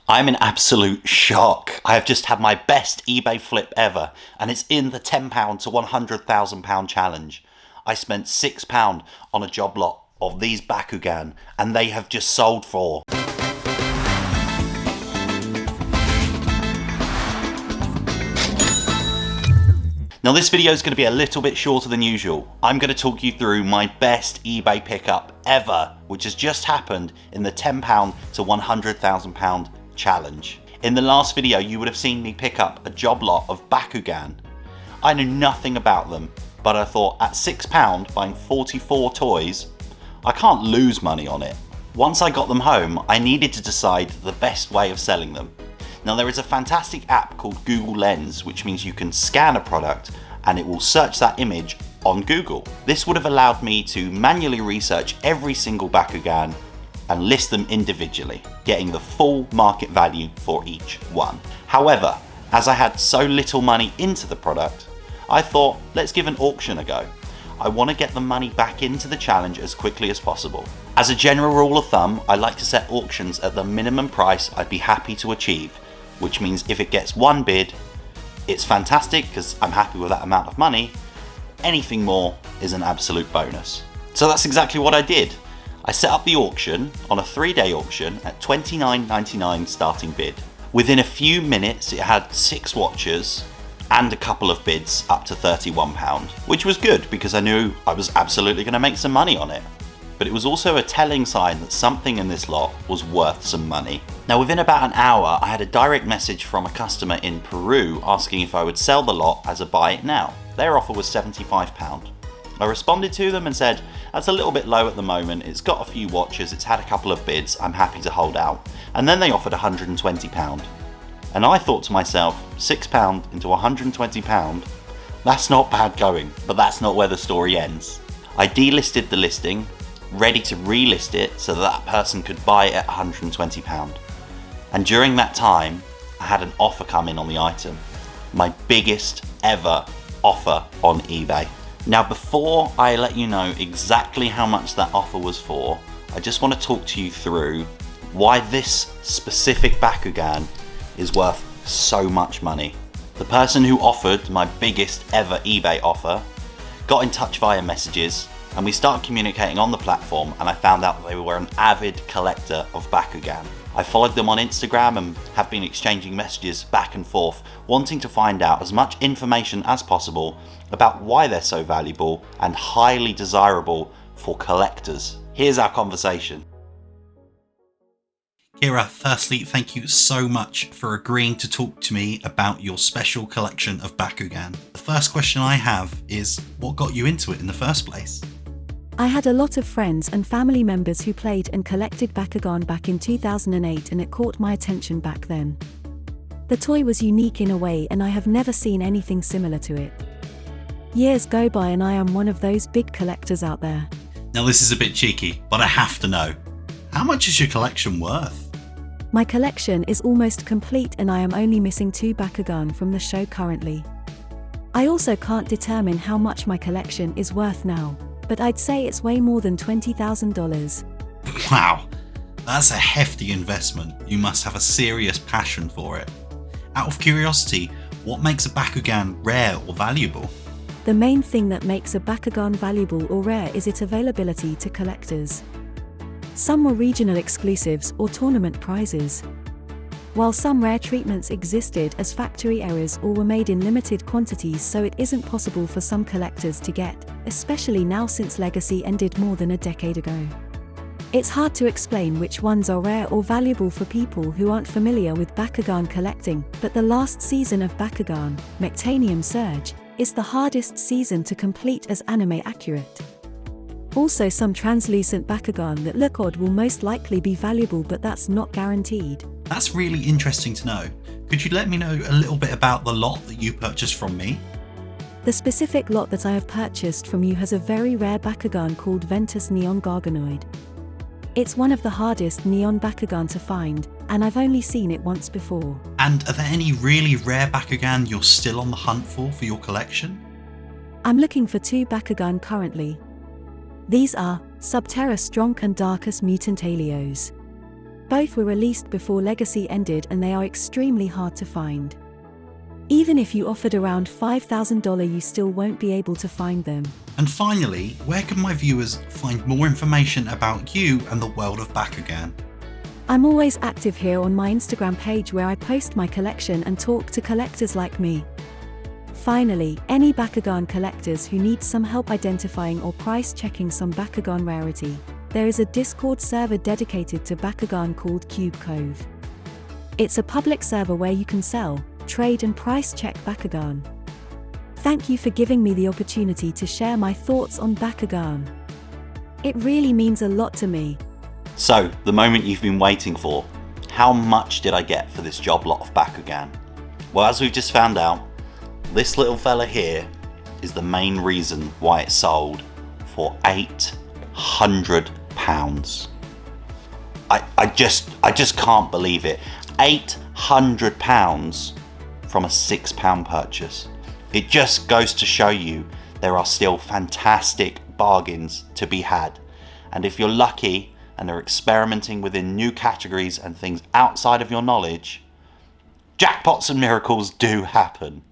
I'm in absolute shock. I have just had my best eBay flip ever, and it's in the £10 to £100,000 challenge. I spent £6 on a job lot of these Bakugan, and they have just sold for... Now this video is going to be a little bit shorter than usual. I'm going to talk you through my best eBay pickup ever, which has just happened in the £10 to £100,000 challenge. In the last video you would have seen me pick up a job lot of Bakugan. I knew nothing about them, but I thought at £6 buying 44 toys, I can't lose money on it. Once I got them home, I needed to decide the best way of selling them. Now there is a fantastic app called Google Lens, which means you can scan a product and it will search that image on Google. This would have allowed me to manually research every single Bakugan and list them individually, getting the full market value for each one. However, as I had so little money into the product, I thought, let's give an auction a go. I want to get the money back into the challenge as quickly as possible. As a general rule of thumb, I like to set auctions at the minimum price I'd be happy to achieve, which means if it gets one bid, it's fantastic because I'm happy with that amount of money. Anything more is an absolute bonus. So that's exactly what I did. I set up the auction on a 3-day auction at $29.99 starting bid. Within a few minutes it had 6 watchers and a couple of bids up to £31, which was good because I knew I was absolutely going to make some money on it. But it was also a telling sign that something in this lot was worth some money. Now within about an hour I had a direct message from a customer in Peru asking if I would sell the lot as a buy it now. Their offer was £75. I responded to them and said, that's a little bit low at the moment, it's got a few watches, it's had a couple of bids, I'm happy to hold out. And then they offered £120. And I thought to myself, £6 into £120, that's not bad going, but that's not where the story ends. I delisted the listing, ready to relist it so that person could buy it at £120. And during that time, I had an offer come in on the item. My biggest ever offer on eBay. Now before I let you know exactly how much that offer was for, I just want to talk to you through why this specific Bakugan is worth so much money. The person who offered my biggest ever eBay offer got in touch via messages, and we started communicating on the platform, and I found out that they were an avid collector of Bakugan. I followed them on Instagram and have been exchanging messages back and forth, wanting to find out as much information as possible about why they're so valuable and highly desirable for collectors. Here's our conversation. Kira, firstly, thank you so much for agreeing to talk to me about your special collection of Bakugan. The first question I have is, what got you into it in the first place? I had a lot of friends and family members who played and collected Bakugan back in 2008, and it caught my attention back then. The toy was unique in a way, and I have never seen anything similar to it. Years go by and I am one of those big collectors out there. Now this is a bit cheeky, but I have to know. How much is your collection worth? My collection is almost complete and I am only missing 2 Bakugan from the show currently. I also can't determine how much my collection is worth now, but I'd say it's way more than $20,000. Wow, that's a hefty investment. You must have a serious passion for it. Out of curiosity, what makes a Bakugan rare or valuable? The main thing that makes a Bakugan valuable or rare is its availability to collectors. Some were regional exclusives or tournament prizes, while some rare treatments existed as factory errors or were made in limited quantities, so it isn't possible for some collectors to get, especially now since Legacy ended more than a decade ago. It's hard to explain which ones are rare or valuable for people who aren't familiar with Bakugan collecting, but the last season of Bakugan, Mectanium Surge, is the hardest season to complete as anime accurate. Also, some translucent Bakugan that look odd will most likely be valuable, but that's not guaranteed. That's really interesting to know. Could you let me know a little bit about the lot that you purchased from me? The specific lot that I have purchased from you has a very rare Bakugan called Ventus Neon Garganoid. It's one of the hardest neon Bakugan to find, and I've only seen it once before. And are there any really rare Bakugan you're still on the hunt for your collection? I'm looking for 2 Bakugan currently. These are Subterra Strong and Darkus Mutant Alios. Both were released before Legacy ended and they are extremely hard to find. Even if you offered around $5,000, you still won't be able to find them. And finally, where can my viewers find more information about you and the world of Bakugan? I'm always active here on my Instagram page where I post my collection and talk to collectors like me. Finally, any Bakugan collectors who need some help identifying or price checking some Bakugan rarity, there is a Discord server dedicated to Bakugan called Cube Cove. It's a public server where you can sell, trade and price check Bakugan. Thank you for giving me the opportunity to share my thoughts on Bakugan. It really means a lot to me. So, the moment you've been waiting for. How much did I get for this job lot of Bakugan? Well, as we've just found out, this little fella here is the main reason why it sold for £800. I just can't believe it. £800 from a £6 purchase. It just goes to show you there are still fantastic bargains to be had. And if you're lucky and are experimenting within new categories and things outside of your knowledge, jackpots and miracles do happen.